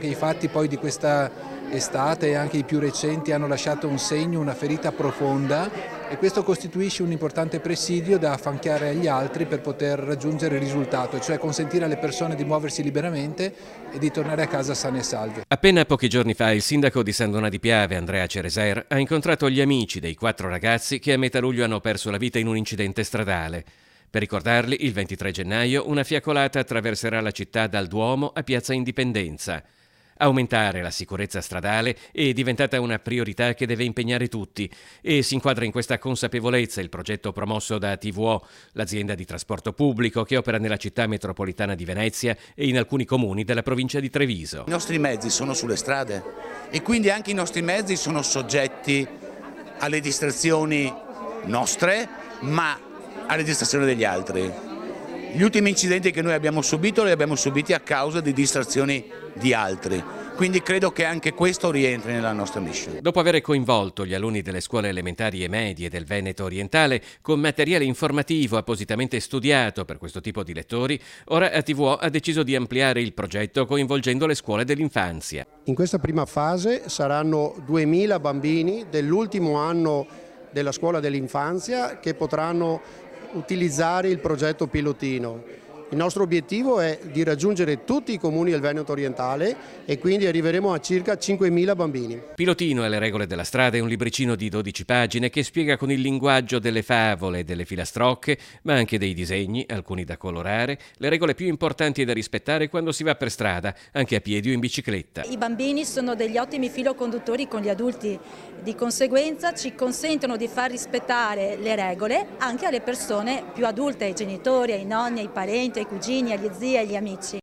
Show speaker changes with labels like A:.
A: I fatti poi di questa estate e anche i più recenti hanno lasciato un segno, una ferita profonda e questo costituisce un importante presidio da affiancare agli altri per poter raggiungere il risultato, cioè consentire alle persone di muoversi liberamente e di tornare a casa sane e salve.
B: Appena pochi giorni fa il sindaco di San Donà di Piave, Andrea Cereser, ha incontrato gli amici dei 4 ragazzi che a metà luglio hanno perso la vita in un incidente stradale. Per ricordarli, il 23 gennaio una fiaccolata attraverserà la città dal Duomo a Piazza Indipendenza. Aumentare la sicurezza stradale è diventata una priorità che deve impegnare tutti e si inquadra in questa consapevolezza il progetto promosso da TVO, l'azienda di trasporto pubblico che opera nella città metropolitana di Venezia e in alcuni comuni della provincia di Treviso.
C: I nostri mezzi sono sulle strade e quindi anche i nostri mezzi sono soggetti alle distrazioni nostre, ma alle distrazioni degli altri. Gli ultimi incidenti che noi abbiamo subito li abbiamo subiti a causa di distrazioni di altri, quindi credo che anche questo rientri nella nostra mission.
B: Dopo aver coinvolto gli alunni delle scuole elementari e medie del Veneto orientale con materiale informativo appositamente studiato per questo tipo di lettori, ora ATVO ha deciso di ampliare il progetto coinvolgendo le scuole dell'infanzia.
D: In questa prima fase saranno 2000 bambini dell'ultimo anno della scuola dell'infanzia che potranno utilizzare il progetto pilotino. Il nostro obiettivo è di raggiungere tutti i comuni del Veneto orientale e quindi arriveremo a circa 5.000 bambini.
B: Pilotino e le regole della strada è un libricino di 12 pagine che spiega con il linguaggio delle favole e delle filastrocche, ma anche dei disegni, alcuni da colorare, le regole più importanti da rispettare quando si va per strada, anche a piedi o in bicicletta.
E: I bambini sono degli ottimi filoconduttori con gli adulti, di conseguenza ci consentono di far rispettare le regole anche alle persone più adulte, ai genitori, ai nonni, ai parenti, ai cugini, agli zii e agli amici.